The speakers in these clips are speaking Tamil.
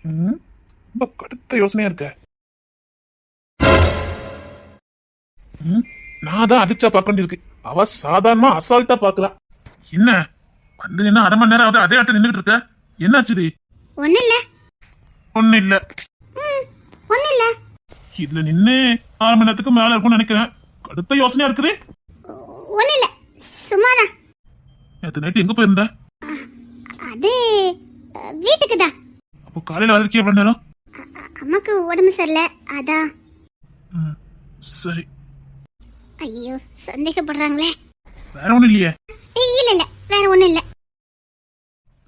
ரொம்ப கடுத்த யோசனையா இருக்க. நான் தான் அதிர்ச்சா பார்க்க இருக்கு. அவ சாதாரணமா அசால்ட்டா பாக்குறா. என்ன வந்து என்ன அரை மணி நேரம் ஆகுது அதே இடத்துல நின்றுட்டு இருக்க? என்னாச்சு? ஒண்ணு இல்ல. ஒண்ணு இல்ல. ஒண்ணு இல்ல. இதுல நின்னு 6 மணி நேரத்துக்கு மேல இருக்கும்னு நினைக்கிறேன். கடுத்த யோசனையா இருக்குது. ஒண்ணு இல்ல, சும்மாதான். நேத்து நைட்டு எங்க போயிருந்த? அது வீட்டுக்கு தான். அப்போ காலையில வரைக்கும் எவ்வளவு நேரம்? அம்மாக்கு உடம்பு சரியில்லை, அதான். சரி. ஐயோ, சந்தேகப்படுறாங்களே. வேற ஒண்ணும் இல்லையே? இல்ல இல்ல, வேற ஒண்ணும் இல்ல.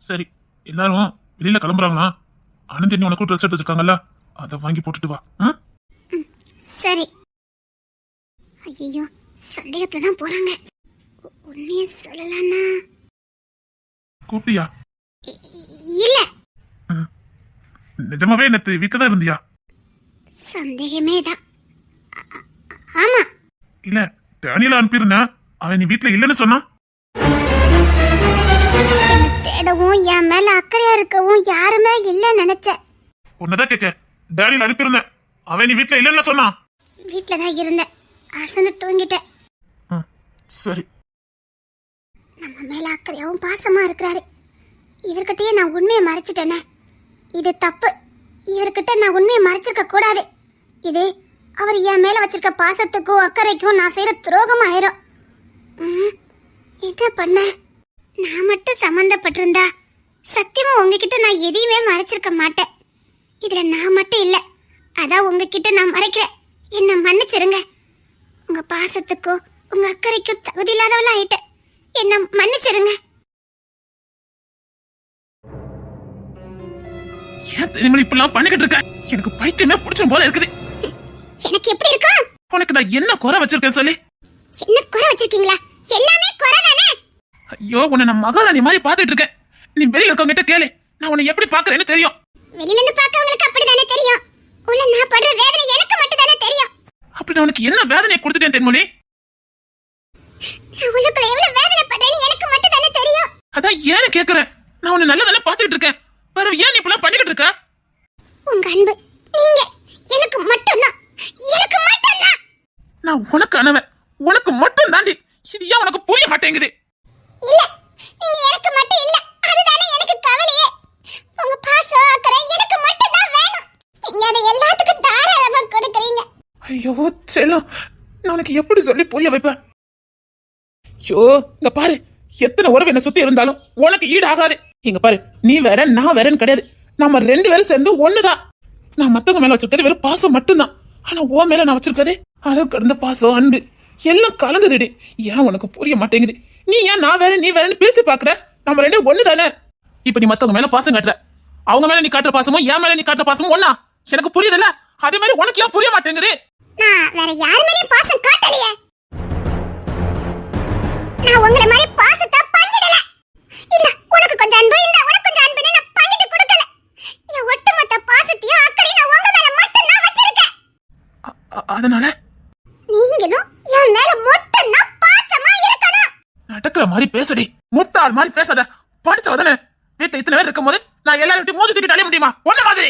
சரி, எல்லாரும் வெளியில கிளம்புறாங்களா? ஆனந்தி நீ உனக்கு ட்ரெஸ் எடுத்து வச்சிருக்காங்கல்ல, அதை வாங்கி போட்டுட்டு வா. சரி. ஐயோ, சந்தேகத்துல தான் போறாங்க. உண்மையை சொல்லலான்னா கூப்பிட்டியா? இல்ல. நிஜமாவே நேத்து வீட்டுல தான் இருந்தியா? சந்தேகமே தான். ஆமா. இல்ல, டேனியல அனுப்பியிருந்தேன். அவன் நீ வீட்டுல இல்லன்னு சொன்னா. தேடவும் என் மேல அக்கறையா இருக்கவும் யாருமே இல்ல நினைச்சேன். உன்னதான் கேட்க, டேனியல் அனுப்பியிருந்தேன். அவன் நீ வீட்டுல இல்லன்னு சொன்னா. வீட்டுலதான் இருந்தேன், அசந்து தூங்கிட்டேன். சரி. நம்ம மேல அக்கறையாவும் பாசமா இருக்கிறாரு. இவர்கிட்டயே நான் உண்மையை மறைச்சிட்டேனே, இது தப்பு. இவர்கிட்ட நான் உண்மையை மறைச்சிருக்க கூடாது. இது அவர் என் மேல வச்சிருக்க பாசத்துக்கும் அக்கறைக்கும் நான் செய்யற துரோகம் ஆயிரும். என்ன பண்ண? நான் மட்டும் சம்பந்தப்பட்டிருந்தா சத்தியமா உங்ககிட்ட நான் எதையுமே மறைச்சிருக்க மாட்டேன். இதுல நான் மட்டும் இல்ல, அதான் உங்ககிட்ட நான் மறைக்கிறேன். என்ன மன்னிச்சிருங்க. உங்க பாசத்துக்கும் உங்க அக்கறைக்கும் தகுதி இல்லாதவளா ஆயிட்டேன். என்ன மன்னிச்சிருங்க. ஏன் தெரியுமா இப்பெல்லாம் பண்ணிக்கிட்டு இருக்க? எனக்கு பைத்தியமே பிடிச்ச போல இருக்குது. எனக்கு எப்படி இருக்கும்? உனக்கு நான் என்ன குறை வச்சிருக்கேன் சொல்லி? என்ன குறை வச்சிருக்கீங்களா? எல்லாமே குறை தானே. ஐயோ, உன்னை நான் மகாராணி மாதிரி பாத்துட்டு இருக்கேன். நீ வெளியில இருக்கவங்க கிட்ட கேளு, நான் உன்னை எப்படி பாக்குறேன்னு தெரியும். வெளியில இருந்து பாக்கவங்களுக்கு அப்படிதானே தெரியும். உள்ள நான் படுற வேதனை எனக்கு மட்டும் தானே தெரியும். அப்படி நான் உனக்கு என்ன வேதனை கொடுத்துட்டேன் தென்மொழி? உள்ளுக்குள்ள எவ்வளவு வேதனை பண்றேன்னு எனக்கு மட்டும் தானே தெரியும். அதான் ஏன்னு கேக்குறேன். நான் உன்னை நல்லதானே பாத்துட்டு இருக்கேன். வேற ஏன் நீ இப்பெல்லாம் பண்ணிக்கிட்டு இருக்க? உங்க அன்பு நீங்க எனக்கு மட்டும்தான். எனக்கு மட்டும்தான். நான் உனக்கு அனவன், உனக்கு மட்டும் தாண்டி. இது ஏன் உனக்கு புரிய மாட்டேங்குது? இல்ல, நீங்க எனக்கு மட்டும் இல்ல, அதுதானே எனக்கு கவலையே. உங்க பாசம் அக்கறை எனக்கு மட்டும் தான் வேணும். நீங்க அதை எல்லாத்துக்கும் தாராளமா கொடுக்கறீங்க. ஐயோ செல்லம், நான் உனக்கு எப்படி சொல்லி புரிய வைப்பேன்? ஐயோ, இங்க பாரு, எத்தனை உறவு என்ன சுத்தி இருந்தாலும் உனக்கு ஈடு ஆகாது. இங்க பாரு, நீ வேற நான் வேறன்னு கிடையாது. நம்ம 2 பேரும் சேர்ந்து ஒண்ணுதான். நான் மத்தவங்க மேல வச்சிருக்கிறது வெறும் பாசம் மட்டும்தான். ஆனா உன் மேல நான் வச்சிருக்கதே அளவு கடந்த பாசம், அன்பு எல்லாம் கலந்துடுடி. ஏன் உனக்கு புரிய மாட்டேங்குது? நீ ஏன் நான் வேற நீ வேறன்னு பிரிச்சு பாக்குற? நம்ம 2 ஒண்ணுதானே. இப்ப நீ மத்தவங்க மேல பாசம் காட்டுற, அவங்க மேல நீ காட்டுற பாசமும் என் மேல நீ காட்டுற பாசமும் ஒண்ணா? எனக்கு புரியுதுல்ல? அதே மாதிரி உனக்கு ஏன் புரிய மாட்டேங்குது? நான் வேற யார் மேலயும் பாசம் காட்டலையே. நான் உங்கள மாதிரி பாசத்தை பங்கிடல. இல்ல, உனக்கு கொஞ்சம் அன்பு, இல்ல உனக்கு கொஞ்சம் அன்புன்னு நான் பங்கிட்டு கொடுக்கல. என் ஒட்டுமொத்த பாசத்தையும் அக்கறையும் நான் உங்க மேல மட்டும் தான் வச்சிருக்கேன். அதனால நீங்களும் என் மேல மட்டும் தான் பாசமா இருக்கணும். நடக்கிற மாதிரி பேசடி, முட்டாள் மாதிரி பேசாத. படிச்சவதானே? வீட்டை இத்தனை பேர் இருக்கும் போது நான் எல்லாரும் விட்டு மூஞ்சி தூக்கிட்டு அழிய முடியுமா? ஒன்ன மாதிரி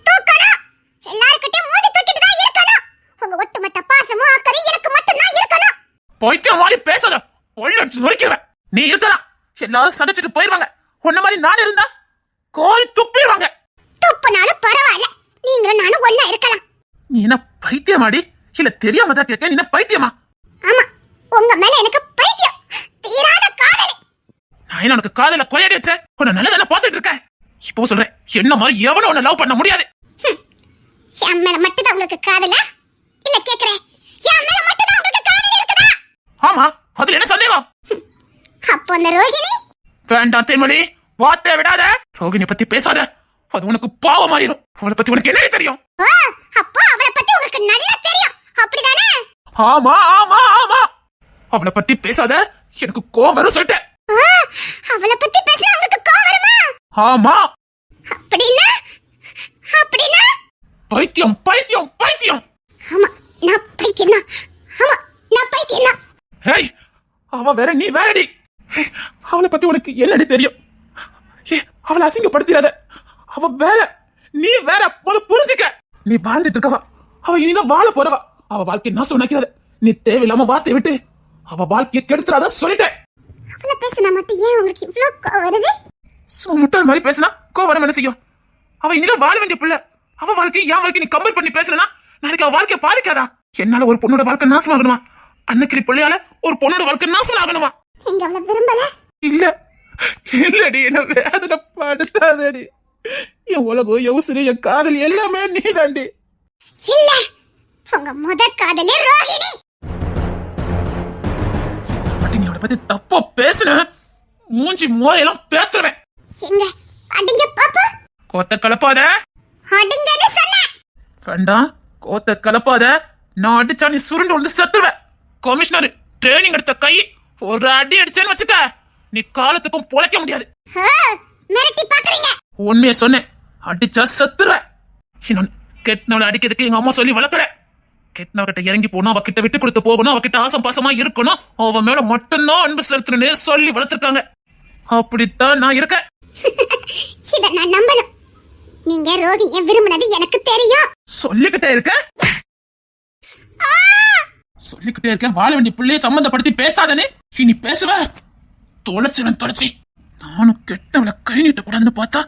தூக்கணும். எல்லார்கிட்டயும் மூஞ்சி தூக்கிட்டு தான் இருக்கணும். உங்க ஒட்டுமொத்த பாசமும் அக்கறையும் எனக்கு மட்டும் தான் இருக்கணும். பைத்தியம் மாதிரி பேசாத. பொள்ளடிச்சு நொறுக்கிறேன். நீ இருக்கலாம், எல்லாரும் சடைச்சிட்டு போயிருவாங்க. உன்ன மாதிரி நான் இருந்தா கோல் துப்பிடுவாங்க. துப்புனாலும் பரவாயில்ல, நீங்களும் நானும் ஒண்ணா இருக்கலாம். நீ என்ன பைத்தியமாடி? இல்ல தெரியாம தான் கேட்க. நீ என்ன பைத்தியமா? ஆமா, உங்க மேல எனக்கு பைத்தியம், தீராத காதல். நான் என்ன உனக்கு காதல கொலையடி வச்சேன்? உன்னை நல்லதானே பாத்துட்டு இருக்கேன். இப்போ சொல்றேன், என்ன மாதிரி எவனும் உன்னை லவ் பண்ண முடியாது. என் மேல மட்டும் தான் உங்களுக்கு காதலா? இல்ல கேக்குறேன், என் மேல மட்டும் தான் உங்களுக்கு காதல் இருக்குதா? ஆமா, அதுல என்ன சந்தேகம்? அப்போ அந்த ரோகிணி? வேண்டாம் தேன்மொழி, வார்த்தை விடாத. ரோகிணி பத்தி பேசாத, அது உனக்கு பாவமாயிரும். அவளை பத்தி உனக்கு என்ன தெரியும்? அப்போ அவளை பத்தி உங்களுக்கு நல்லா தெரியும், அப்படிதானே? ஆமா ஆமா ஆமா, அவளை பத்தி பேசாத, எனக்கு கோவம் வரும் சொல்லிட்டேன். அவளை பத்தி பேச உங்களுக்கு கோவம் வருமா? ஆமா. அப்படின்னா அப்படின்னா பைத்தியம் பைத்தியம் பைத்தியம். ஆமா, நான் பைத்தியம் தான். ஆமா, நான் பைத்தியம் தான். ஹேய், அவ வேற நீ வேறடி. அவளை பத்தி உனக்கு என்னடி தெரியும்? அவளை அசிங்கப்படுத்திடாத. அவ வேற, நீ வேற புரிஞ்சுக்க. நீ வாழ்ந்துட்டு இருக்கவா, அவ இனிதான் வாழ போறவா. அவ வாழ்க்கை நான் சொன்னாக்கிறாத. நீ தேவையில்லாம வார்த்தை விட்டு அவ வாழ்க்கையை கெடுத்துறாத சொல்லிட்டேன். அவள பேசினா மட்டும் ஏன் உங்களுக்கு இவ்ளோ கோவம் வருது? முட்டாள் மாதிரி பேசினா கோவம் என்ன செய்யும்? அவ இனிதான் வாழ வேண்டிய பிள்ளை. அவ வாழ்க்கை என் வாழ்க்கை நீ கம்பேர் பண்ணி பேசலனா நாளைக்கு அவ வாழ்க்கையை பாதிக்காதா? என்னால ஒரு பொண்ணோட வாழ்க்கை நாசமாகணுமா? அன்னைக்கு பிள்ளையால ஒரு பொண்ணோட வாழ்க்கை நாசம் ஆகணுமா? நீங்க அவளை விரும்பல? இல்ல இல்லடி, என்ன வேதனை படுத்தாதடி. என் உலகம், என் உசுறு, என் காதல் எல்லாமே நீதாண்டி. இல்ல, உங்க முத காதலே ரோகிணி. நீ அவளை பத்தி தப்பா பேசுன மூஞ்சி மோரையெல்லாம் பேத்துருவேன். எங்க அடிங்க பாப்பா. கோத்த கலப்பாத. அடிங்கன்னு சொன்னேன். வேண்டாம், கோத்த கலப்பாத. நான் அடிச்சா நீ சுருண்டு வந்து செத்துருவேன். கமிஷனர் ட்ரைனிங் எடுத்த கை ஒரு அடி அடிச்சேன்னு வச்சுக்க, நீ காலத்துக்கும் பொழைக்க முடியாது. மிரட்டி பாக்குறீங்க? உண்மையை சொன்னேன், அடிச்சா செத்துருவேன். இன்னொன்னு, கெட்டவளை அடிக்கிறதுக்கு எங்க அம்மா சொல்லி வளர்க்கல. கெட்டவகிட்ட இறங்கி போகணும், அவகிட்ட விட்டு கொடுத்து போகணும், அவகிட்ட ஆசம் பாசமா இருக்கணும், அவ மேல மட்டும்தான் அன்பு செலுத்தணும்னு சொல்லி வளர்த்திருக்காங்க. அப்படித்தான் நான் இருக்கேன். இத நான் நம்பணும். நீங்க ரோகிணியை விரும்பினது எனக்கு தெரியும். சொல்லிக்கிட்டே இருக்கேன். சொல்லிக்கிட்டே இருக்கேன். வாழ வேண்டிய பிள்ளைய சம்பந்தப்படுத்தி பேசாதனே. இனி பேசுவ தொலைச்சவன் தொலைச்சி. நானும் கெட்டவளை கை நீட்ட கூடாதுன்னு பார்த்தா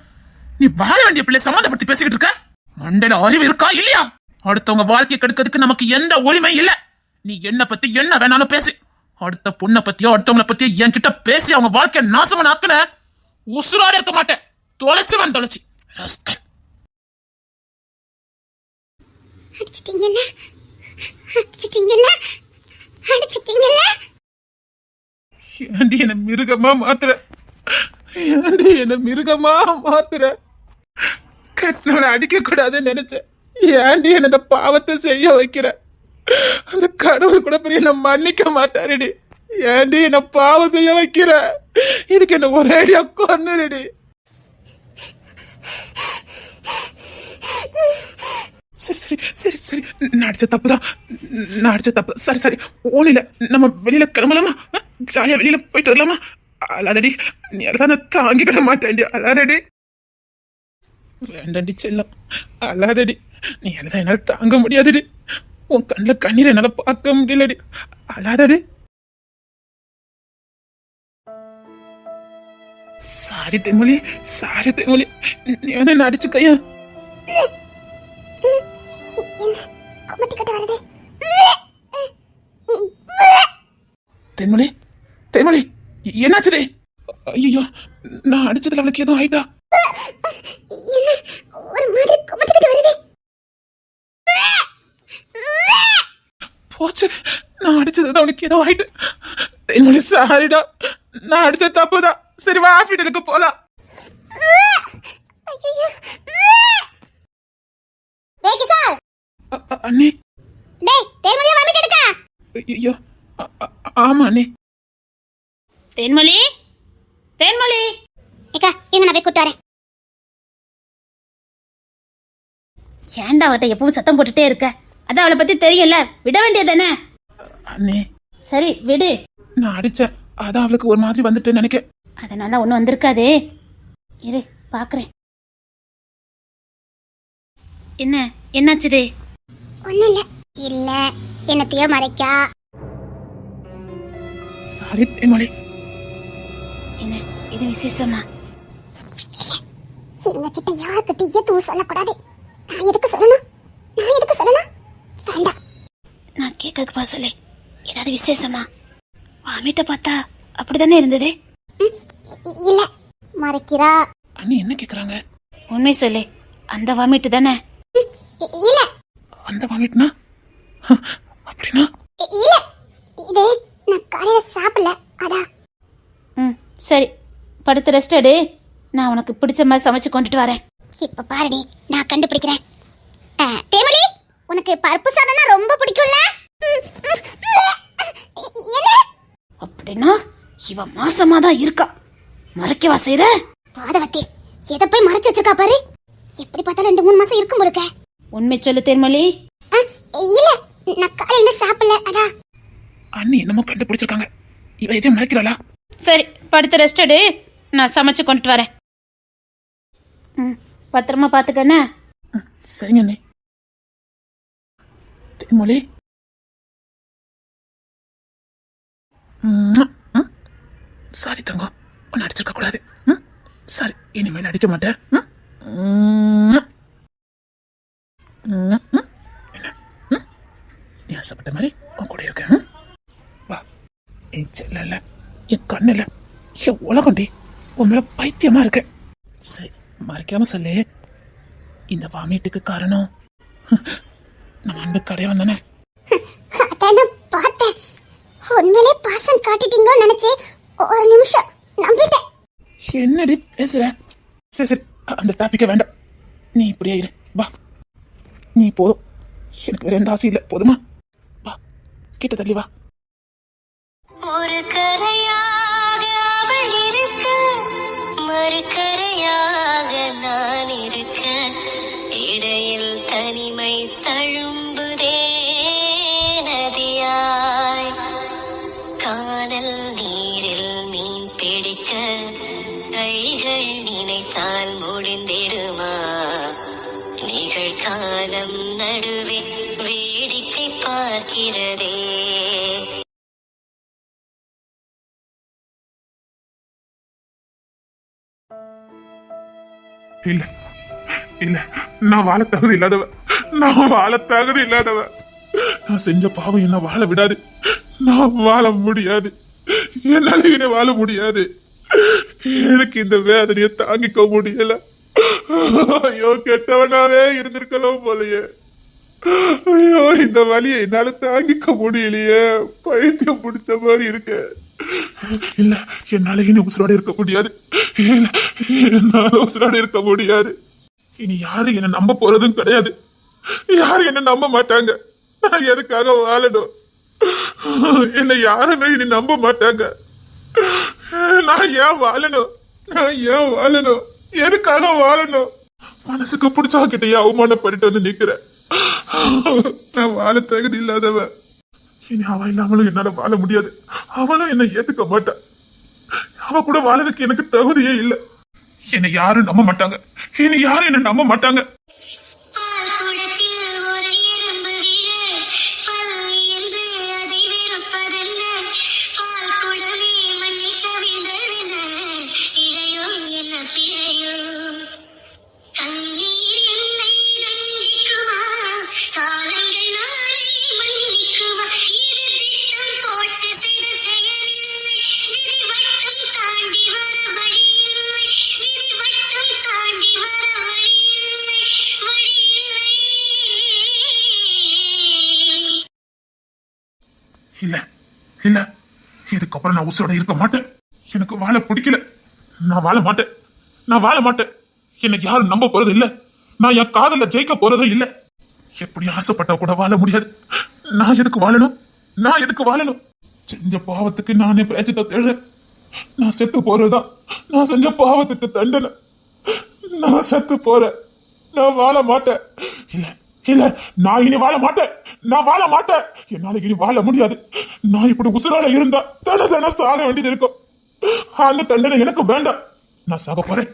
நீ வாழ வேண்டிய பிள்ளைய சம்பந்தப்படுத்தி பேசிக்கிட்டு இருக்க. மண்டையில அறிவு இருக்கா இல்லையா? அடுத்தவங்க வாழ்க்கையை கெடுக்கிறதுக்கு நமக்கு எந்த உரிமை இல்ல. நீ என்ன பத்தி என்ன வேணாலும் பேசு. அடுத்த பொண்ணை பத்தியோ அடுத்தவங்களை பத்தியோ என்கிட்ட பேசி அவங்க வாழ்க்கைய நாசமா ஆக்குன உசுராட இருக்க மாட்டேன். தொலைச்சவன் தொலைச்சி ரஸ்கல். அடிச்சிட்டீங்கல்ல, அடிச்சிட்டீங்கல்ல, அடிச்சிட்டீங்கல்ல. ஏண்டி என்ன மிருகமா மாத்துற? ஏண்டி என்ன மிருகமா மாத்துற? கெட்டவளை அடிக்க கூடாதுன்னு நினைச்சேன். ஏண்டி என்ன இந்த பாவத்தை செய்ய வைக்கிற? அந்த கடவுள் கூட பெரிய என்ன மன்னிக்க மாட்டாருடி. ஏண்டி என்ன பாவம் செய்ய வைக்கிற? இதுக்கு என்ன ஒரேடியா கொன்னுடி. சரி சரி சரி சரி, நான் அடிச்ச தப்புதான், நான் அடிச்ச தப்பு. சரி சரி, ஒன்னும் இல்ல, நம்ம வெளியில கிளம்பலாமா? ஜாலியா வெளியில போயிட்டு வரலாமா? அல்லாதடி, நீ அதான் நான் தாங்கிக்கிட மாட்டேன்டி. அல்லாதடி, வேண்டாண்டி செல்லம், அல்லாதடி. நீ அழுதா என்னால தாங்க முடியாதுடி. உன் கண்ணுல கண்ணீர் என்னால பார்க்க முடியலடி. அல்லாதடி. சாரி தென்மொழி, சாரி தென்மொழி, நீ வேணா என்ன அடிச்சு கையா. தென்மொழி, தென்மொழி, என்னாச்சுதே? ஐயோ, நான் அடிச்சதுல அவளுக்கு எதுவும் ஆயிட்டா? போச்சு, நான் அடிச்சது அவளுக்கு ஏதோ ஆயிட்டு. தென்மொழி சாரிடா, நான் அடிச்ச தப்புதான். சரி வா, ஹாஸ்பிட்டலுக்கு போலாம். அண்ணே. ஐயோ, ஆமா அண்ணே. தென்மொழி, தென்மொழி, ஏக்கா எங்க நான் போய் கூட்டு வரேன். ஏன்டா அவட்ட எப்பவும் சத்தம் போட்டுட்டே இருக்க? அதான் அவளை பத்தி தெரியல, விட வேண்டியதானே? அண்ணே சரி விடு. நான் அடிச்சேன், அதான் அவளுக்கு ஒரு மாதிரி வந்துட்டு நினைக்க. அதனால ஒண்ணும் வந்திருக்காதே. இரு பாக்குறேன். என்ன என்னாச்சுதே? ஒண்ணு இல்ல. இல்ல என்னத்தையோ மறைக்கா. சாரி தென்மொழி. என்ன இது விசேஷமா? எங்க கிட்ட யார்கிட்ட எதுவும் சொல்லக்கூடாது. நான் எதுக்கு சொல்லணும்? நான் எதுக்கு சொல்லணும்? வேண்டாம். நான் கேட்கறதுக்கு பா சொல்லு. ஏதாவது விசேஷமா? வாமிட்ட பார்த்தா அப்படிதானே இருந்தது. இல்ல மறைக்கிறா. அண்ணி என்ன கேக்குறாங்க? உண்மை சொல்லு, அந்த வாமிட்டு தானே? இல்ல. அந்த வாமிட்னா? அப்படின்னா? இல்ல, இது நான் காலையில சாப்பிடல அதான். சரி, படுத்து ரெஸ்ட் எடு. நான் உனக்கு பிடிச்ச மாதிரி சமைச்சு கொண்டுட்டு வரேன். இப்ப பாருடி, நான் கண்டுபிடிக்கிறேன். தேமலி, உனக்கு பருப்பு சாதம்னா ரொம்ப பிடிக்கும்ல? என்ன? அப்படின்னா இவ மாசமா தான் இருக்கா. மறைக்கவா செய்ற? பாதவத்தி, எதை போய் மறைச்சு வச்சிருக்கா பாரு. எப்படி பார்த்தா 2-3 மாசம் இருக்கும் போலுக்க. உண்மை சொல்லு தேன்மொழி. இல்ல, நான் காலையில சாப்பிடல அதான். அண்ணி என்னமோ கண்டுபிடிச்சிருக்காங்க. இவ எதையும் மறைக்கிறாளா? சரி, படுத்து ரெஸ்ட் எடு. நான் சமைச்சு கொண்டுட்டு வரேன். பத்திரமா பாத்துக்கண்ணே. சரிங்க அண்ணே. தேன்மொழி, சாரி தங்கம், ஒன்னு அடிச்சிருக்க கூடாது. சாரி, இனிமேல் அடிக்க மாட்டேன். என்ன நீ ஆசைப்பட்ட மாதிரி உன் கூட இருக்கேன். வா, என் செல்ல, என் கண்ணுல, என் உலகண்டி, உன் மேல பைத்தியமா இருக்க. சரி, மறைக்காம சொல்லு, இந்த வாமிட்டுக்கு காரணம் நம்ம அன்பு கடையவன் தானே? அதான பார்த்தேன். உண்மையிலே பாசம் காட்டிட்டீங்கன்னு நினைச்சேன். ஒரு நிமிஷம் நம்பிட்டேன். என்னடி பேசுற? சரி சரி, அந்த டாபிக்க வேண்டாம். நீ இப்படியே இரு. வா, நீ போதும். எனக்கு வேற எந்த ஆசையும் இல்லை. போதுமா? வா, கிட்ட தள்ளி வா. ஒரு கரையாக அவள் இருக்க, மறுகரையாக நான் இருக்க, இடையில் தனிமை தழும்புதே நதியாய். கானல் நீரில் மீன் பிடிக்க கைகள் நினைத்தால் முடிந்திடுமா? நிகழ்காலம் நடுவே வேடிக்கை பார்க்கிறதே. இல்ல இல்ல, நான் வாழ தகுதி இல்லாதவ. நான் வாழ தகுதி இல்லாதவ. நான் செஞ்ச பாவம் என்ன வாழ விடாது. நான் வாழ முடியாது. என்னால இனி வாழ முடியாது. எனக்கு இந்த வேதனையை தாங்கிக்க முடியல. ஐயோ, கெட்டவனாவே இருந்திருக்கலாம் போலயே. ஐயோ, இந்த வலியை என்னால தாங்கிக்க முடியலையே. பைத்தியம் பிடிச்ச மாதிரி இருக்கு. இல்ல, என்னால இனி உசுரோட இருக்க முடியாது. என்னால உசுரோட இருக்க முடியாது. இனி யாரும் என்ன நம்ப போறதும் கிடையாது. யாரும் என்ன நம்ப மாட்டாங்க. நான் எதுக்காக வாழணும்? என்ன யாருமே இனி நம்ப மாட்டாங்க. நான் ஏன் வாழணும்? நான் ஏன் வாழணும்? எதுக்காக வாழணும்? மனசுக்கு பிடிச்சா கிட்டயே அவமானப்பட்டு வந்து நிக்கிறேன். நான் வாழ தகுதி இல்லாதவ. இனி அவ இல்லாமலும் என்னால வாழ முடியாது. அவனும் என்னை ஏத்துக்க மாட்டான். அவ கூட வாழறதுக்கு எனக்கு தகுதியே இல்லை. என்னை யாரும் நம்ப மாட்டாங்க. இனி யாரும் என்ன நம்ப மாட்டாங்க. இல்ல இல்ல, இதுக்கப்புறம் நான் உசுரோட இருக்க மாட்டேன். எனக்கு வாழ பிடிக்கல. நான் வாழ மாட்டேன். நான் வாழ மாட்டேன். எனக்கு யாரும் நம்ப போறது இல்ல. நான் என் காதல ஜெயிக்க போறதும் இல்ல. எப்படி ஆசைப்பட்ட கூட வாழ முடியாது. நான் எதுக்கு வாழணும்? நான் எதுக்கு வாழணும்? செஞ்ச பாவத்துக்கு நானே பேசிட்ட தேழ. நான் செத்து போறதுதான் நான் செஞ்ச பாவத்துக்கு தண்டனை. நான் செத்து போறேன். நான் வாழ மாட்டேன். இல்ல இல்ல, நான் இனி வாழ மாட்டேன். நான் வாழ மாட்டேன். என்னால இனி வாழ முடியாது. நான் இப்படி உசுரோட இருந்தா தண்டனை சாக வேண்டியது இருக்கும். அந்த தண்டனை எனக்கு வேண்டாம். நான் சாக போறேன்.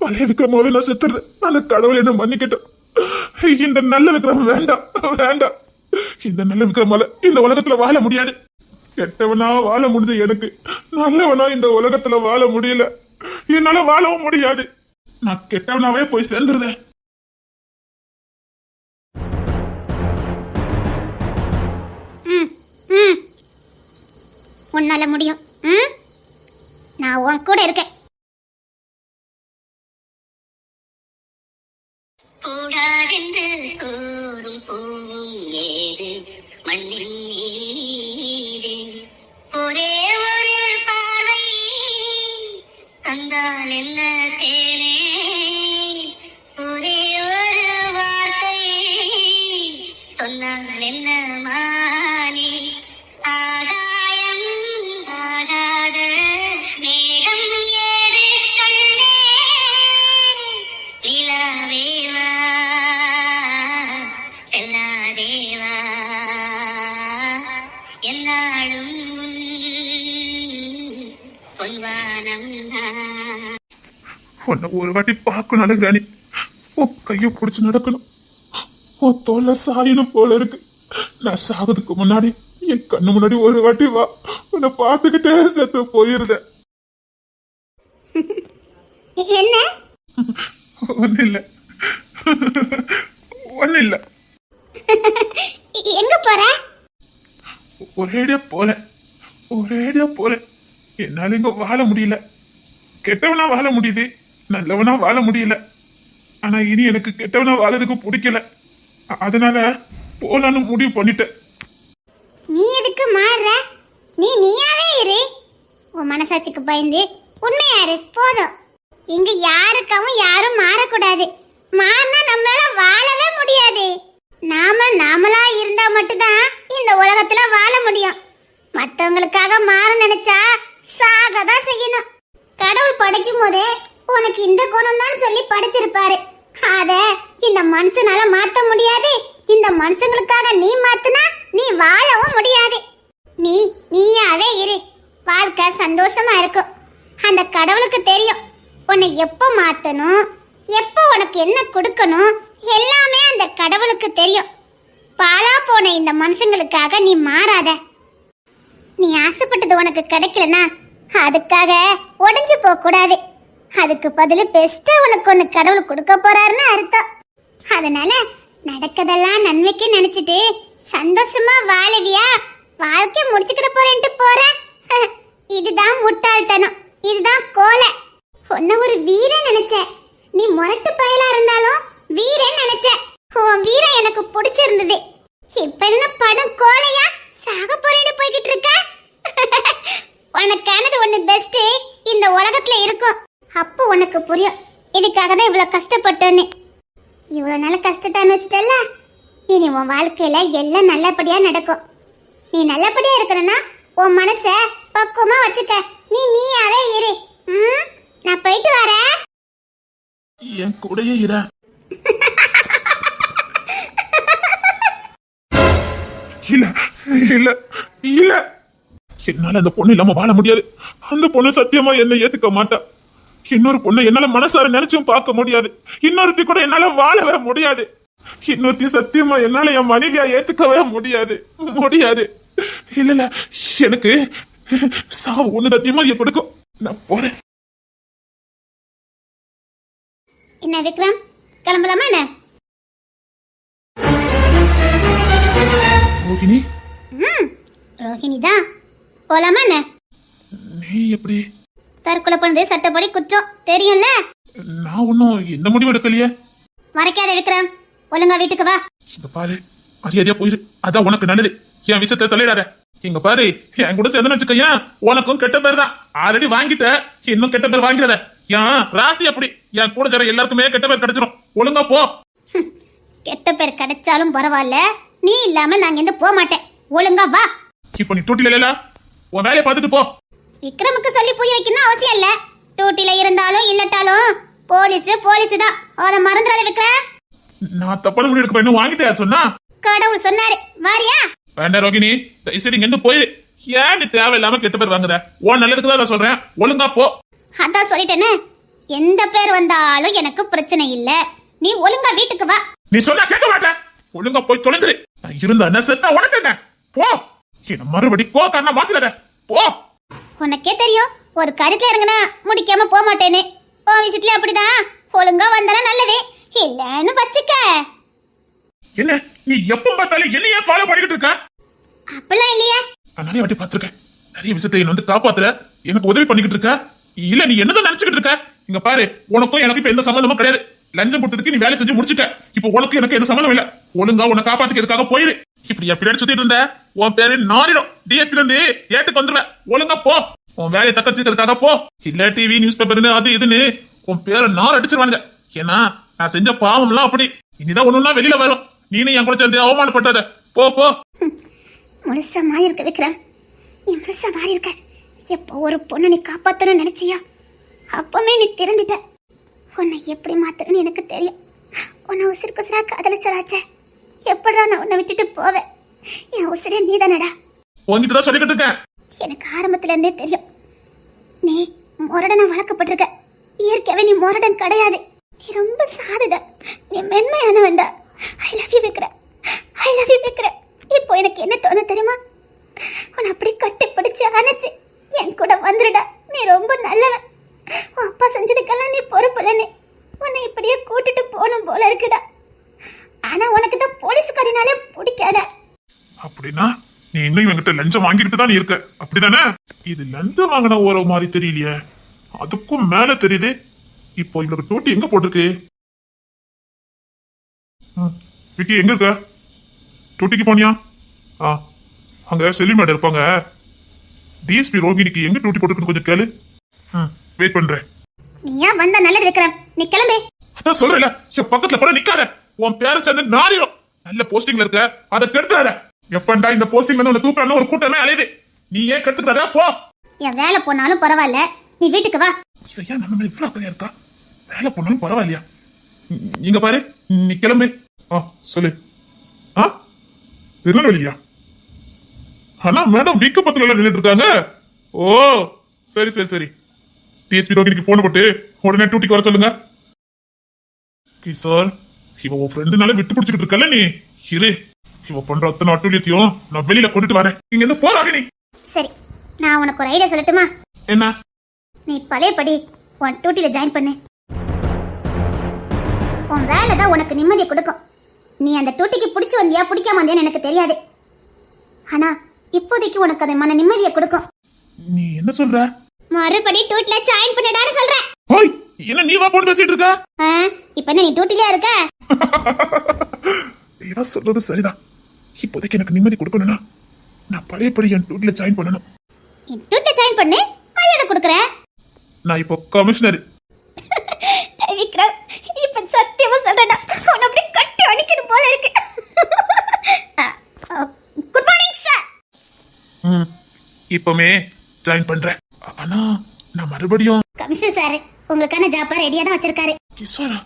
பழைய விக்ரமாவே நான் செத்துறது. அந்த கடவுள் என்ன மன்னிக்கட்டும். இந்த நல்ல விக்ரம் வேண்டாம், வேண்டாம். இந்த நல்ல விக்ரமால இந்த உலகத்துல வாழ முடியாது. கெட்டவனா வாழ முடிஞ்ச எனக்கு நல்லவனா இந்த உலகத்துல வாழ முடியல. என்னால வாழவும் முடியாது. நான் கெட்டவனாவே போய் சேர்ந்துருதேன். உன்னால முடியும். நான் உன் கூட இருக்கேன். கூடாதென்று கூறும் பூவும் ஏது மண்ணின் மீது ஒரே ஒரு பார்வை தந்தால் என்ன தேனே, ஒரே ஒரு வார்த்தை சொன்னால் என்ன மானே. ஆகாயம் ஆகாத மேகம் ஏது கண்ணே, நிலாவேவா செல்லாதேவா என்னாலும் பொன்வானம் உன்னை ஒரு வாட்டி பார்க்கணும் அழகுராணி. உன் கைய பிடிச்சு நடக்கணும். உன் தோல்ல சாயணும் போல இருக்கு. நான் சாவதுக்கு முன்னாடி என் கண்ணு முன்னாடி ஒரு வாட்டி வா. உன்னை பார்த்துக்கிட்டே செத்து போயிருந்தேன். என்ன ஒன்னும் இல்ல ஒன்னும் இல்ல. எங்க போற? ஒரேடியா போறேன். என்னால இங்க வாழ முடியல. கெட்டவனா வாழ முடியுது, நல்லவனா வாழ முடியல. ஆனா இனி எனக்கு கெட்டவனா வாழறதுக்கு பிடிக்கல. அதனால போலான்னு முடிவு பண்ணிட்டேன். நீ எதுக்கு மாறுற? நீயாவே இரு. உன் மனசாட்சிக்கு பயந்து உண்மையாரு போதும். இங்க யாருக்காவும் யாரும் மாறக்கூடாது. மாறினா நம்மளால வாழவே முடியாது. நாமளா இருந்தா மட்டும்தான் இந்த உலகத்துல வாழ முடியும். மத்தவங்களுக்காக மாற நினைச்சா சாகதான் செய்யணும். கடவுள் படைக்கும் போதே உனக்கு இந்த குணம் தான் சொல்லி படைச்சிருப்பாரு. அத இந்த மனுஷனால மாத்த முடியாது. இந்த மனுஷங்களுக்காக நீ மாத்துனா நீ வாழவும் முடியாது. நீயாவே இரு. வாழ்க்கை சந்தோஷமா இருக்கும். அந்த கடவுளுக்கு தெரியும் உன்னை எப்ப மாத்தணும், எப்ப உனக்கு என்ன கொடுக்கணும், எல்லாமே அந்த கடவுளுக்கு தெரியும். பாழா போன இந்த மனுஷங்களுக்காக நீ மாறாத. நீ ஆசைப்பட்டது உனக்கு கிடைக்கலனா அதுக்காக உடைஞ்சு போக கூடாது. அதுக்கு பதிலு பெஸ்டா உனக்கு ஒண்ணு கடவுள் கொடுக்க போறாருன்னு அர்த்தம். அதனால நடக்கதெல்லாம் நன்மைக்கு நினைச்சிட்டு சந்தோஷமா வாழவியா? வாழ்க்கை முடிச்சுக்கிட போறேன்ட்டு போற. இதுதான் முட்டாள்தனம், இதுதான் கோலை. உன்ன ஒரு வீரன் நினைச்ச. நீ முரட்டு பயலா இருந்தாலும் வீரன் நினைச்ச. உன் வீரம் எனக்கு பிடிச்சிருந்தது. இப்ப என்ன படம் கோலையா? சாக போறேன்னு போய்கிட்டு இருக்க. உனக்கானது ஒண்ணு பெஸ்ட் இந்த உலகத்துல இருக்கும். அப்போ உனக்கு புரியும் இதுக்காக தான் இவ்வளவு கஷ்டப்பட்டேன்னு. இவ்வளவு நாள் கஷ்டத்தான்னு வச்சுட்டல. இனி உன் வாழ்க்கையில எல்லாம் நல்லபடியா நடக்கும். நீ நல்லபடியா இருக்கணும்னா உன் மனச பக்குவமா வச்சுக்க. நீயாவே இரு. நான் போயிட்டு வரேன். என் கூடயே இரு. இல்ல இல்ல இல்ல, என்னால அந்த பொண்ணு இல்லாம வாழ முடியாது. அந்த பொண்ணு சத்தியமா என்னை ஏத்துக்க மாட்டா. இன்னொரு பொண்ணை என்னால மனசார நினைச்சும் பார்க்க முடியாது. இன்னொருத்தி கூட என்னால வாழவே முடியாது. இன்னொருத்தி சத்தியமா என்னால என் மனைவியா ஏத்துக்கவே முடியாது. இல்ல எனக்கு சாவு ஒண்ணு சத்தியமா கொடுக்கும். நான் போறேன். என்ன விக்ரம், கிளம்பலாமா என்ன? ரோஹிணி. ரோஹிணி தான். போலாமா என்ன? நீ எப்படி? தற்கொலை பண்ணது சட்டப்படி குற்றம் தெரியும்ல. நான் ஒன்னும் எந்த முடிவு எடுக்கலையே. மறைக்காத விக்ரம், ஒழுங்கா வீட்டுக்கு வா. இங்க பாரு, மரியாதையா போயிரு. அதான் உனக்கு நல்லது. என் விஷயத்தை தலையிடாத. இங்க பாரு, என் கூட சேர்ந்து வச்சுக்க. உனக்கும் கெட்ட பேர் தான். ஆல்ரெடி வாங்கிட்ட, இன்னும் கெட்ட பேர் வாங்கிறத. ஏன் ராசி அப்படி. என் கூட சேர எல்லாருக்குமே கெட்ட பேர் கிடைச்சிரும். ஒழுங்கா போ. கெட்ட பேர் கிடைச்சாலும் பரவாயில்ல, நீ இல்லாம நாங்க எந்த போக மாட்டேன். ஒழுங்கா வா. இப்ப நீ டூட்டில இல்ல, உன் வேலையை பார்த்துட்டு போ. விக்ரமுக்கு சொல்லி புரிய வைக்கணும் அவசியம் இல்ல. டூட்டில இருந்தாலும் இல்லட்டாலும் போலீஸ் தான். அத மறந்துடாத விக்ரம். நான் தப்பான முடிவு எடுக்க போய் வாங்கிட்டே சொன்னா கடவுள் சொன்னாரு. வாரியா? வேண்டாம் ரோகிணி, சரி இங்க இருந்து போயிரு. ஏன் நீ தேவையில்லாம கெட்ட பேர் வாங்குற? உன் நல்லதுக்கு தான் நான் சொல்றேன். ஒழுங்கா போ. அதான் சொல்லிட்டேன்னு. எந்த பேர் வந்தாலும் எனக்கு பிரச்சனை இல்ல. நீ ஒழுங்கா வீட்டுக்கு வா. நீ சொன்னா கேட்க மாட்டேன். ஒழுங்கா போய் தொலைஞ்சிரு. இருந்தா என்ன செத்தா உனக்கு என்ன? போ. என்ன மறுபடி கோக்காரனா மாத்திராத. போ. உனக்கே தெரியும் ஒரு கருத்துல இறங்கினா முடிக்காம போக மாட்டேன்னு. உன் விஷயத்துல அப்படிதான். ஒழுங்கா வந்தாலும் நல்லது, இல்லன்னு வச்சுக்க. என்ன நீ எப்ப பார்த்தாலும் என்னையே ஃபாலோ பண்ணிக்கிட்டு இருக்க? அப்படிலாம் இல்லையா? நான் நிறைய வாட்டி பார்த்திருக்கேன். நிறைய விஷயத்தை என்ன வந்து காப்பாத்துற, எனக்கு உதவி பண்ணிக்கிட்டு இருக்க. இல்ல நீ என்னதான் நினைச்சுக்கிட்டு இருக்க? இங்க பாரு, உனக்கும் எனக்கு இப்ப எந்த சம்பந்தமும் கிடையாது. லஞ்சம் கொடுத்ததுக்கு நீ வேலை செஞ்சு முடிச்சிட்ட. இப்ப உனக்கு எனக்கு எந்த சம்பந்தம் இல்ல. ஒழுங்கா உன்னை காப்பாத்துக்கிறதுக்காக போயிரு. இப்படி எப்படி சுத்திட்டு இருந்த உன் பேரு நாரிடும். டிஎஸ்பி இருந்து ஏட்டுக்கு வந்துருவேன். ஒழுங்கா போ. உன் வேலையை தக்கச்சுக்கிறதுக்காக போ. இல்ல டிவி நியூஸ் பேப்பர்னு அது இதுன்னு உன் பேரை நார் அடிச்சிருவானுங்க. ஏன்னா நான் செஞ்ச பாவம் எல்லாம் அப்படி. இனிதான் ஒண்ணுன்னா வெளியில வரும். நீனு என் கூட சேர்ந்து அவமானப்பட்டத. போ போ. முழுசா மாறி இருக்க விக்ரம், நீ முழுசா மாறி இருக்க. எப்போ ஒரு பொண்ணு நீ காப்பாத்தணும்னு நினைச்சியா அப்பமே நீ திறந்துட்ட. உன்னை எப்படி மாத்தணும்னு எனக்கு தெரியும். உன்னை உசுருக்கு உசுரா காதலிச்சலாச்சே. எப்படா நான் உன்னை விட்டுட்டு போவேன்? என் உசுரே நீதானடா. உன்கிட்ட தான் சொல்லிக்கிட்டு இருக்கேன். எனக்கு ஆரம்பத்துல இருந்தே தெரியும் நீ முரடனா வளர்க்கப்பட்டிருக்க. இயற்கையாவே நீ மோரடன் கிடையாது. நீ ரொம்ப சாதுடா, நீ மென்மையானவன்டா. I love you Vikram, I love you Vikram. இப்போ எனக்கு என்ன தோணு தெரியுமா? உன்னை அப்படி கட்டி பிடிச்சு அணைச்சு என் கூட வந்துடுடா. நீ ரொம்ப நல்லவன். உன் அப்பா செஞ்சதுக்கெல்லாம் நீ பொறுப்புலன்னு உன்னை இப்படியே கூட்டிட்டு போகணும் போல இருக்குடா. ஆனா உனக்கு தான் போலீஸ்காரினாலே பிடிக்காத. அப்படின்னா நீ இன்னும் இவங்கிட்ட லஞ்சம் வாங்கிட்டு தான் இருக்க, அப்படிதானே? இது லஞ்சம் வாங்கின ஒரு மாதிரி தெரியலையே, அதுக்கும் மேல தெரியுது. இப்போ இவளுக்கு டூட்டி எங்க போட்டிருக்கு? விக்கி எங்க இருக்க? டூட்டிக்கு போனியா? அங்க செல்வி மேடம் இருப்பாங்க. டிஎஸ்பி ரோகிணிக்கு எங்க டூட்டி போட்டுருக்கு கொஞ்சம் கேளு. வெயிட் பண்றேன். நீ ஏன் வந்த நல்லது விக்ரம், நீ கிளம்பு. அதான் சொல்றேன்ல, என் பக்கத்துல கூட நிக்காத. உன் பேரை சேர்ந்து நாரிடும். நல்ல போஸ்டிங்ல இருக்க, அதை கெடுத்துறாத. எப்பண்டா இந்த போஸ்டிங் வந்து உன்னை தூக்கணும் ஒரு கூட்டமே அலையுது. நீ ஏன் கெடுத்துக்கிறதா? போ. என் வேலை போனாலும் பரவாயில்ல, நீ வீட்டுக்கு வா. இவன் ஏன் நம்ம மேல இவ்வளவு அக்கறையா இருக்கா? வேலை போனாலும் பரவாயில்லையா? இங்க பாரு, நீ கிளம்பு. சொல்லு. திருநெல்வேலியா? ஆனா மேடம் வீக்க பத்துல நின்றுட்டு இருக்காங்க. ஓ சரி சரி சரி. டிஎஸ்பி ரோகிணிக்கு போன் போட்டு உடனே டியூட்டிக்கு வர சொல்லுங்க. கிஷோர், இவ உன் ஃப்ரெண்டுனால விட்டு பிடிச்சிட்டு இருக்கல நீ. இரு, இவ பண்ற அத்தனை அட்டூழியத்தையும் நான் வெளியில கொண்டுட்டு வரேன். இங்க இருந்து போறாங்க நீ. சரி, நான் உனக்கு ஒரு ஐடியா சொல்லட்டுமா? என்ன? நீ பழையபடி உன் டியூட்டில ஜாயின் பண்ணு. உன் வேலை தான் உனக்கு நிம்மதியை கொடுக்கும். நீ அந்த டியூட்டிக்கு பிடிச்சு வந்தியா பிடிக்காம வந்தியான்னு எனக்கு தெரியாது. ஆனா இப்போதைக்கு உனக்கு அதை மன நிம்மதியை கொடுக்கும். நீ என்ன சொல்ற? மறுபடி டியூட்டில ஜாயின் பண்ணிடான்னு சொல்றேன். ஓய், என்ன நீ வா போன் பேசிட்டு இருக்க? இப்போ என்ன நீ டியூட்டிலயா இருக்க? இவ சொல்றது சரிதான். இப்போதைக்கு எனக்கு நிம்மதி கொடுக்கணும்னா நான் பழையபடி என் டியூட்டில ஜாயின் பண்ணணும். நீ டியூட்டில ஜாயின் பண்ணு, மரியாதை கொடுக்குறேன். நான் இப்போ கமிஷனர். விக்ரம், இப்ப சத்தியமா சொல்றேன்டா, உன்னை அப்படியே கட்டி அடிக்கணும் போல இருக்கு. Good morning sir. இப்பமே ஜாயின் பண்றேன். ஆனா நான் மறுபடியும் கமிஷனர் சார் உங்களுக்கான ஜாப்பா ரெடியா தான் வச்சிருக்காரு. கிஷோரா?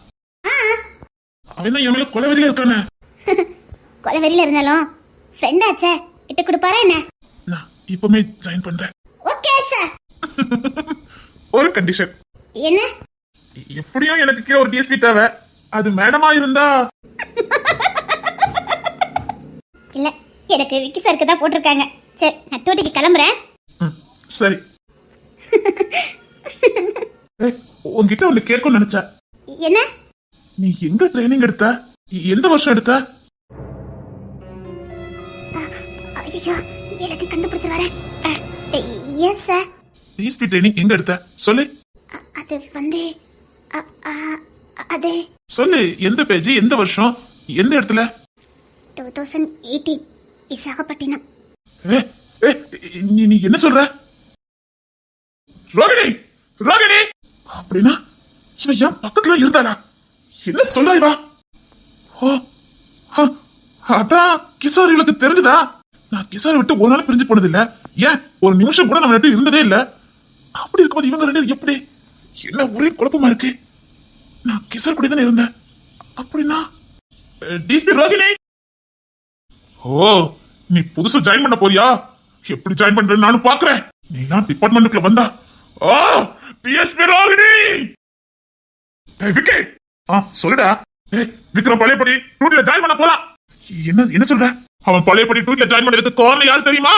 அவன் தான் என் மேல கொலவெறியில இருக்கானே. கொலவெறியில இருந்தாலும் ஃப்ரெண்ட் ஆச்சே, இட்டு கொடுப்பாரா என்ன? நான் இப்பமே ஜாயின் பண்றேன். Okay sir. ஒரு கண்டிஷன். என்ன? எப்படியும் எனக்கு கீழே ஒரு டிஎஸ்பி தேவை. அது மேடமா இருந்தா. இல்ல, எனக்கு விக்கி சாருக்கு தான் போட்டிருக்காங்க. சரி, நான் டியூட்டிக்கு கிளம்புறேன். சரி. உன்கிட்ட ஒண்ணு கேட்கணும்னு நினைச்சேன். என்ன? நீ எங்க ட்ரைனிங் எடுத்த? எந்த வருஷம் எடுத்த? ஐயோ, எல்லாத்தையும் கண்டுபிடிச்சு வரேன். Yes sir. டிஎஸ்பி ட்ரைனிங் எங்க எடுத்த சொல்லு. அது வந்து அது சொல்லு. எந்த பேஜ், எந்த வருஷம், எந்த இடத்துல? 2018 விசாகப்பட்டினம். நீ என்ன சொல்ற? ரோகிணி, ரோகிணி அப்படின்னா இவ என் பக்கத்துல இருந்தாளா? என்ன சொல்றா இவா? அதான் கிஷோர் இவளுக்கு தெரிஞ்சுதா? நான் கிஷோரை விட்டு ஒரு நாள் பிரிஞ்சு போனது இல்ல. ஏன் ஒரு நிமிஷம் கூட நம்ம இருந்ததே இல்ல. அப்படி இருக்கும்போது இவங்க ரெண்டு எப்படி? என்ன ஒரே குழப்பமா இருக்கு. நான் கிஷோர் கூட தானே இருந்தேன். அப்படின்னா டிஎஸ்பி ரோகிணி. ஓ, நீ புதுசா ஜாயின் பண்ண போறியா? எப்படி ஜாயின் பண்ற நானும் பாக்குறேன். நீ தான் டிபார்ட்மெண்ட்டுக்குள்ள வந்தா. டிஎஸ்பி ரோகிணி. விக்கி, சொல்லுடா. விக்ரம் பழையபடி டூட்டில ஜாயின் பண்ண போறான். என்ன சொல்ற? அவன் பழையபடி டூட்டில ஜாயின் பண்ணதுக்கு காரணம் யார் தெரியுமா?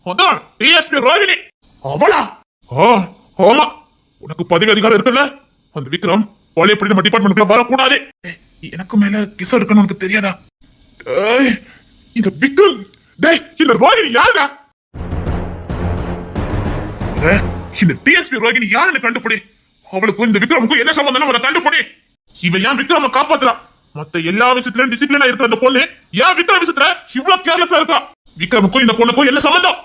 அதான் டிஎஸ்பி ரோகிணி. அவளா? ஆமா. உனக்கு பதவி அதிகாரம் இருக்குல்ல? அந்த விக்ரம் பழையபடி நம்ம டிபார்ட்மெண்ட்டுக்குள்ள வரக்கூடாது. எனக்கு மேல கிஷோர் இருக்குன்னு உனக்கு தெரியாதா? இந்த விக்ரம், டேய் இந்த ரோகிணி யாருடா? இந்த டிஎஸ்பி ரோகிணி யாருன்னு கண்டுபிடி. அவளுக்கும் இந்த விக்ரமுக்கும் என்ன சம்பந்தம் அதை கண்டுபிடி. இவன் ஏன் விக்ரம காப்பாத்துறா? மத்த எல்லா விஷயத்திலும் டிசிப்ளினா இருக்கிற அந்த பொண்ணு ஏன் விக்ரம் விஷயத்துல இவ்வளவு கேர்லெஸ்ஸா இருக்கா? விக்ரமுக்கும் இந்த பொண்ணுக்கும் என்ன சம்பந்தம்?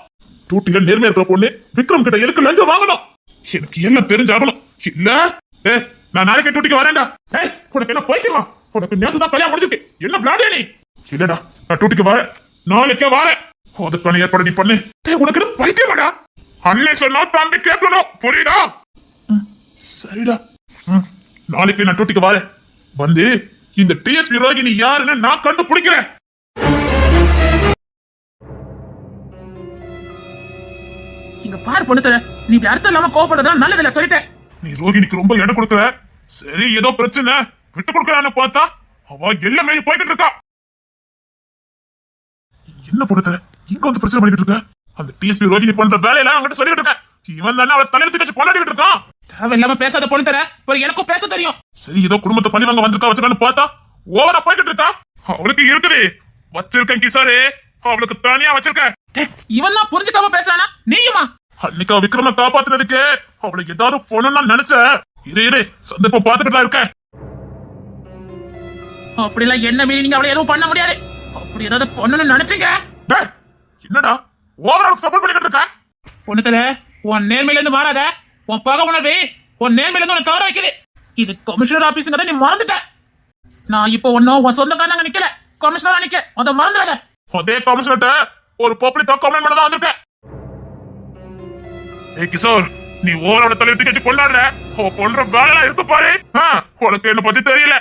டூட்டில நேர்மையா இருக்கிற பொண்ணு விக்ரம் கிட்ட எதுக்கு லஞ்சம் வாங்கணும்? எனக்கு எல்லாம் தெரிஞ்சாகணும். இல்ல நான் நாளைக்கு டூட்டிக்கு வரேன்டா. உனக்கு என்ன பைத்தியமா? உனக்கு நேரத்து தான் கல்யாணம் முடிஞ்சிருக்கு. என்ன பிளாடியா நீ? இல்லடா, நான் டூட்டிக்கு வரேன். நாளைக்கே வரேன். அதுக்கான ஏற்பாடு நீ பண்ணு. உனக்கு என்ன பைத்தியமாடா? அண்ணே சொன்னா தம்பி கேட்கணும், புரியுதா? சரிடா. நாளைக்கு நான் டூட்டிக்கு வரேன். வந்து இந்த டிஎஸ்பி ரோகிணி யாருன்னு நான் கண்டுபிடிக்கிறேன். இங்க பாரு பொண்ணு, நீ அர்த்தம் இல்லாம கோவப்படுறதா நல்லதில்ல சொல்லிட்டேன். நீ ரோகிணிக்கு ரொம்ப இடம் கொடுக்குற. சரி ஏதோ பிரச்சனை விட்டு கொடுக்கறான்னு பார்த்தா அவ எல்லாமே போய்கிட்டு இருக்கா. என்ன பொறுத்த இங்க வந்து பிரச்சனை பண்ணிட்டு இருக்க? அந்த டிஎஸ்பி ரோகிணி பண்ற வேலையெல்லாம் அவங்கிட்ட சொல்லிட்டு இருக்கேன். இவன் தானே அவளை தலையெழுத்து கட்சி கொண்டாடிட்டு இருக்கான். தேவையில்லாம பேசாத பொண்ணு தர, எனக்கும் பேச தெரியும். சரி ஏதோ குடும்பத்தை பழி வாங்க வந்திருக்கா வச்சுக்கான்னு பார்த்தா ஓவரா போய்கிட்டு இருக்கா. அவளுக்கு இருக்குது வச்சிருக்கேன் கிசாரே, அவளுக்கு தனியா வச்சிருக்கேன். இவன் தான் புரிஞ்சுக்காம பேசுறானா? நீயுமா? அன்னைக்கு விக்ரம காப்பாத்துறதுக்கு அவளுக்கு ஏதாவது பொண்ணுன்னா நினைச்ச. இரு சந்தர்ப்பம் பார்த்துட்டு தான் இருக்கேன். அப்படிலாம் என்ன மீறி நீங்க அவளை எதுவும் பண்ண முடியாது. அப்படி ஏதாவது பொண்ணுன்னு நினைச்சீங்க? என்னடா ஓவரால் சப்போர்ட் பண்ணிக்கிட்டு இருக்க? பொண்ணுத்தல, உன் நேர்மையில இருந்து மாறாத. உன் பக உணர்வு உன் நேர்மையில இருந்து உன்னை தவற வைக்குது. இது கமிஷனர் ஆபீஸுங்கிறத நீ மறந்துட்ட. நான் இப்போ ஒன்னும் உன் சொந்தக்காரங்க நிக்கல, கமிஷனரா நிக்க. அதை மறந்துடாத. அதே கமிஷனர்ட்ட ஒரு பப்ளிக் கம்ப்ளைண்ட் பண்ண தான் வந்திருக்கேன். ஏய் கிஷோர், நீ ஓவரோட தலையெழுத்து கட்சி கொண்டாடுற. அவ பண்ற வேலை இருக்கு பாரு. உனக்கு என்ன பத்தி தெரியல,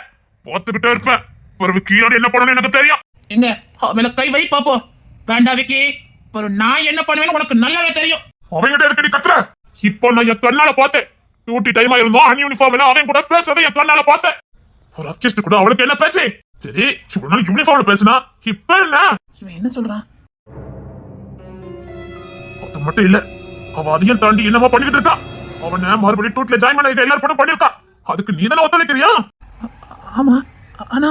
பார்த்துக்கிட்டே இருப்பேன். பிறகு கீழே என்ன பண்ணணும் எனக்கு தெரியும். எங்க அவளை கை வை பாப்போம். வேண்டா விக்கி, ஒரு நான் என்ன பண்ணுவேன்னு உனக்கு நல்லாவே தெரியும். அவங்கிட்ட இருக்கு நீ கத்துற. இப்போ நான் என் கண்ணால பார்த்தேன். டியூட்டி டைமா இருந்தோம், அன்யூனிஃபார்ம்ல அவன் கூட பேசுறதை என் கண்ணால பார்த்தேன். ஒரு அக்கிஸ்ட் கூட அவளுக்கு என்ன பேச்சு? சரி இவ்வளவு நாள் யூனிஃபார்ம்ல பேசினா இப்ப என்ன? இவன் என்ன சொல்றான்? அது மட்டும் இல்ல, அவ அதையும் தாண்டி என்னமா பண்ணிட்டு இருக்கா. அவனை மறுபடியும் டூட்ல ஜாயின் பண்ண எல்லாரும் கூட பண்ணிருக்கா. அதுக்கு நீ தானே ஒத்துழைக்கிறியா? ஆமா, ஆனா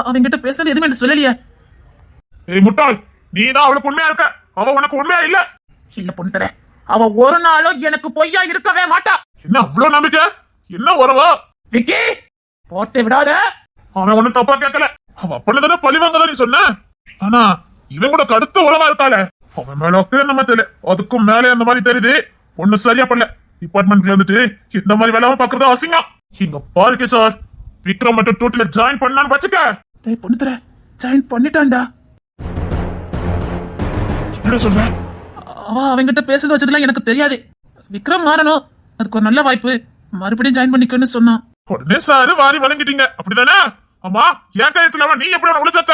அவங்கிட்ட பேசுறது எதுவுமே எனக்கு சொல்லலையே. ஏய் முட்டாள், நீ தான் அவளுக்கு உண்மையா இருக்க, அவ உனக்கு உண்மையா இல்ல. இல்ல பொண்ணு தர, அவ ஒரு நாளும் எனக்கு பொய்யா இருக்கவே மாட்டா. என்ன அவ்வளவு நம்பிக்கை? என்ன உறவா? விக்கி போட்டு விடாத. அவன் ஒண்ணும் தப்பா கேட்கல. அவ அப்பதானே பழி வாங்கதான் நீ சொன்ன. ஆனா இவன் கூட கடுத்த உறவா இருக்காள. அவன் மேல நம்ம தெரியல, அதுக்கும் மேலே அந்த மாதிரி தெரியுது. ஒண்ணு சரியா பண்ணல. டிபார்ட்மெண்ட்ல இருந்துட்டு இந்த மாதிரி வேலை பாக்குறதா அசிங்கம். இங்க பாருக்கே சார், விக்ரம் மட்டும் டூட்டில ஜாயின் பண்ணான்னு வச்சுக்க. டேய் பொண்ணு தர, ஜாயின் பண்ணிட்டான்டா. என்ன சொல்ற? அவங்கிட்ட பேசுறது வச்சதுலாம் எனக்கு தெரியாது. விக்ரம் மாறணும், அதுக்கு ஒரு நல்ல வாய்ப்பு, மறுபடியும் ஜாயின் பண்ணிக்கன்னு சொன்னான். உடனே சாரு வாரி வழங்கிட்டீங்க அப்படிதானே? ஆமா, என் கையத்துல நீ எப்படி உழைச்சத்த?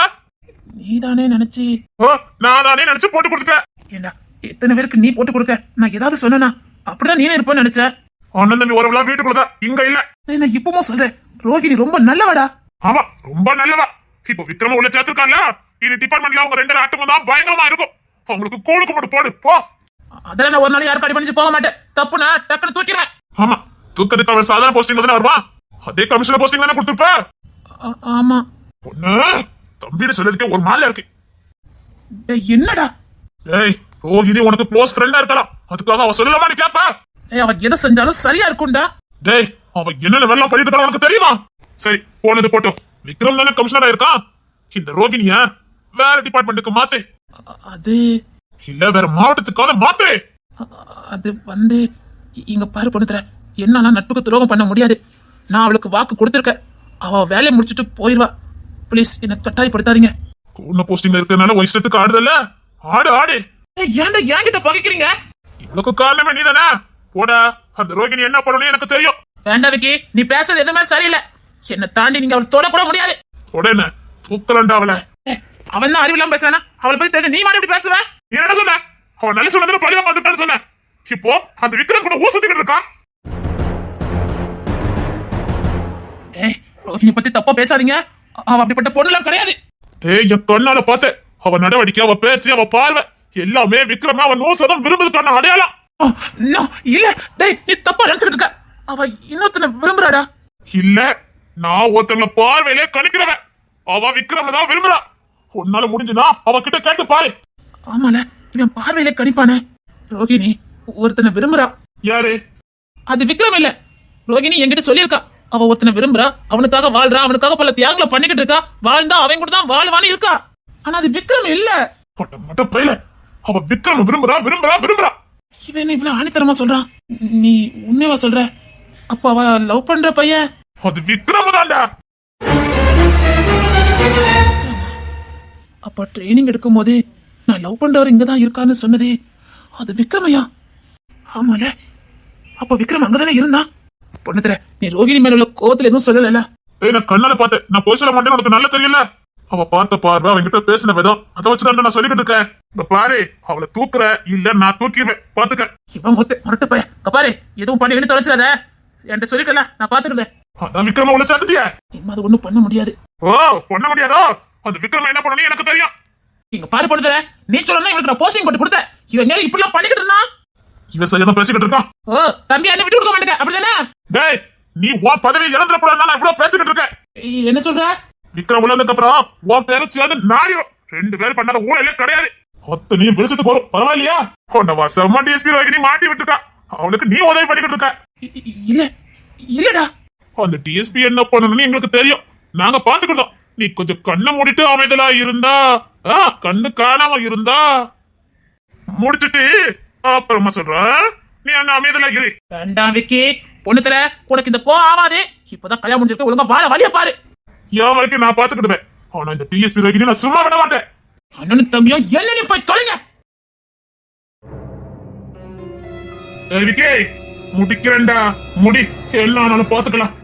நீதானே நினைச்சு. ஓ, நான் தானே நினைச்சு போட்டு கொடுத்துட்டேன். ஏண்டா எத்தனை பேருக்கு நீ போட்டு கொடுக்க? நான் ஏதாவது சொன்னா அப்படிதான் நீனே இருப்பேன்னு நினைச்சேன். அண்ணன் தம்பி உறவுலாம் வீட்டுக்குள்ளதான், இங்க இல்ல. நான் இப்பவும் சொல்றேன், ரோகிணி ரொம்ப நல்லவடா. ஆமா ரொம்ப நல்லவா. இப்போ விக்ரம உள்ள சேர்த்திருக்கான்ல, இது டிபார்ட்மெண்ட்ல அவங்க 2 ஆட்டமும் தான் பயங்கரமா இருக்கும். அவங்களுக்கு கோழுக்கு மட்டும் போடு போ. அதெல்லாம் நான் ஒரு நாள் யாருக்கு அடி பண்ணிச்சு போக மாட்டேன். தப்புனா டக்குன்னு தூக்கிடுவேன். ஆமா, தூக்கத்துக்கு அவன் சாதாரண போஸ்டிங்ல தானே வருவான். அதே கமிஷனர் போஸ்டிங் தானே கொடுத்துருப்ப. ஆமா. பொண்ணு தம்பின்னு சொல்றதுக்கே ஒரு மாதிரியா இருக்கு. என்னடா? ஏய் ரோகிணி உனக்கு க்ளோஸ் ஃப்ரெண்டா இருக்கலாம், அதுக்காக அவ சொல்லலாமா நீ கேப்ப? அவன் எதை செஞ்சாலும் சரியா இருக்கும்டா. டேய் அவன் என்னென்ன வெள்ளம் பண்ணிட்டு இருக்கான் உனக்கு தெரியுமா? சரி போனது போட்டோம், விக்ரம் தானே கமிஷனரா இருக்கான். இந்த ரோகிணிய வேற டிபார்ட்மெண்ட்டுக்கு மாத்து. அது இல்ல வேற மாவட்டத்துக்கான மாத்து. அது வந்து இங்க பாரு பொண்ணுத்தர, என்னால நட்புக்கு துரோகம் பண்ண முடியாது. நான் அவளுக்கு வாக்கு கொடுத்திருக்கேன். அவ வேலையை முடிச்சுட்டு போயிருவா. பிளீஸ் என்ன கட்டாயப்படுத்தாதீங்க. கூன போஸ்டிங்ல இருக்கறனால ஒரு இஷ்டத்துக்கு ஆடுதல்ல, ஆடு ஆடு. ஏன்டா என்கிட்ட பகைக்கிறீங்க? இவளுக்கு காரணமே நீதானே. போடா, அந்த ரோகிணி என்ன பண்ணணும் எனக்கு தெரியும். வேண்டாம் விக்கி, நீ பேசுறது எதுவுமே சரியில்லை. என்ன தாண்டி நீங்க அவள் தொட கூட முடியாது. உடனே தூக்கலண்டா அவளை. அவன் தான் அறிவில்லாம பேசுறானா? அவளை பத்தி தெரிஞ்சு நீ மாதிரி எப்படி பேசுவ? நீ என்ன சொன்ன? அவன் நல்ல சொன்னதுல பழிவாங்க வந்துட்டான்னு சொன்ன. இப்போ அந்த விக்ரம் கூட ஊர் சுத்திக்கிட்டு இருக்கான். ரோஹிணி பத்தி தப்பா பேசாதீங்க. அவ அப்படிப்பட்ட பொண்ணுலாம் கிடையாது. ஏய் என் கண்ணால பார்த்தேன். அவ நடவடிக்கை, அவ பேச்சு, அவ பார்வை எல்லாமே விக்ரம் அவன் 100% விரும்புறதுக்கான அடையாளம். இல்ல டேய், நீ தப்பா நினைச்சுக்கிட்டு இருக்க. அவ இன்னொருத்தனை விரும்புறாடா. இல்ல, நான் ஒருத்தங்கள பார்வையிலே கணிக்கிறவன். அவ விக்ரம தான் விரும்புறா. உன்னால முடிஞ்சுனா அவகிட்ட கேட்டு பாரு. ஆமால, இவன் பார்வையிலே கணிப்பானே. ரோகிணி ஒருத்தனை விரும்புறா. யாரு? அது விக்ரம் இல்ல, ரோகிணி என்கிட்ட சொல்லியிருக்கா. அவ ஒருத்தனை விரும்புறா, அவனுக்காக வாழ்றா, அவனுக்காக பல தியாகங்களை பண்ணிக்கிட்டு இருக்கா. வாழ்ந்தா அவன் கூட தான் வாழ்வான்னு இருக்கா. ஆனா அது விக்ரம் இல்ல. மட்டும் பையில அவ விக்ரம் விரும்புறா விரும்புறா விரும்புறா. இவன் இவ்வளவு ஆணித்தரமா சொல்றான். நீ உண்மையா சொல்ற? அப்ப அவ லவ் பண்ற பையன் அது விக்ரம் தான்டா. அப்ப ட்ரைனிங் எடுக்கும் போது நான் லவ் பண்றவர் இங்கதான் இருக்கான்னு சொன்னது அது விக்ரமையா? ஆமால, அப்ப விக்ரம் அங்கதானே இருந்தா. பொண்ணுத்தர, நீ ரோகிணி மேல உள்ள கோவத்துல எதுவும் சொல்லல. நான் கண்ணால பார்த்தேன், நான் போய் சொல்ல மாட்டேன்னு உனக்கு நல்லா தெரியல. அவ பார்த்த பார்வை, அவங்கிட்ட பேசின விதம், அதை வச்சுதான் நான் சொல்லிக்கிட்டு இருக்கேன். இப்ப பாரு, அவளை தூக்குற இல்ல நான் தூக்கிடுவேன் பாத்துக்க. இவன் மொத்த மொரட்டு பையன். பாரு, எதுவும் பண்ணி எடுத்து தொலைச்சிடாத. என்கிட்ட சொல்லிட்டல, நான் பாத்துக்கிட்டேன். அதான் விக்ரம உள்ள சேர்த்துட்டியா? இனிமே அது ஒண்ணும் பண்ண முடியாது. ஓ, பண்ண முடியாதோ? அந்த விக்ரம என்ன பண்ணணும் எனக்கு தெரியும். இங்க பாரு பொழுதுற, நீ சொல்லணும் இவனுக்கு நான் போஸ்டிங் போட்டு கொடுத்தேன். இவன் நேரம் இப்படி எல்லாம் பண்ணிக்கிட்டு இருந்தான். இவன் சரியா பேசிக்கிட்டு இருக்கான். ஓ தம்பி, என்ன விட்டு கொடுக்க மாட்டேங்க அப்படிதானே? டேய், நீ உன் பதவி இழந்துட கூடாது. நான் இவ்வளவு பேசிக்கிட்டு இருக்கேன். என்ன சொல்ற? விக்ரம் உள்ள வந்ததுக்கு அப்புறம் உன் பேரை சேர்ந்து நாடிடும். 2 பேர் பண்ணாத ஊழலே கிடையாது. அத்தனையும் விழிச்சிட்டு போறோம். பரவாயில்லையா? உன்னை வசமா டிஎஸ்பி நீ மாட்டி விட்டுருக்கா. அவனுக்கு நீ உதவி பண்ணிக்கிட்டு இருக்க. இல்ல இல்லடா, அந்த டிஎஸ்பி என்ன பண்ணணும்னு எங்களுக்கு தெரியும். நாங்க பாத்துக்கிட்டோம். நீ கொஞ்சம் கண்ணை மூடிட்டு அமைதலா இருந்தா, கண்ணு காணாம இருந்தா முடிச்சிட்டு அப்புறமா சொல்றேன். நீ அந்த அமைதலா இரு. வேண்டாம் விக்கி, பொண்ணு தர உனக்கு இந்த கோவம் ஆகாது. இப்பதான் கல்யாணம் முடிஞ்சிருக்கு, ஒழுங்கா வாழ வழிய பாரு. என் வரைக்கும் நான் பாத்துக்கிடுவேன். ஆனா இந்த டிஎஸ்பி ரோகிணி நான் சும்மா விட மாட்டேன். அண்ணனும் தம்பியும் என்ன போய் தொலைங்க. விக்கி, முடிக்கிறேன்டா. முடி, எல்லாம் நானும் பாத்துக்கலாம்.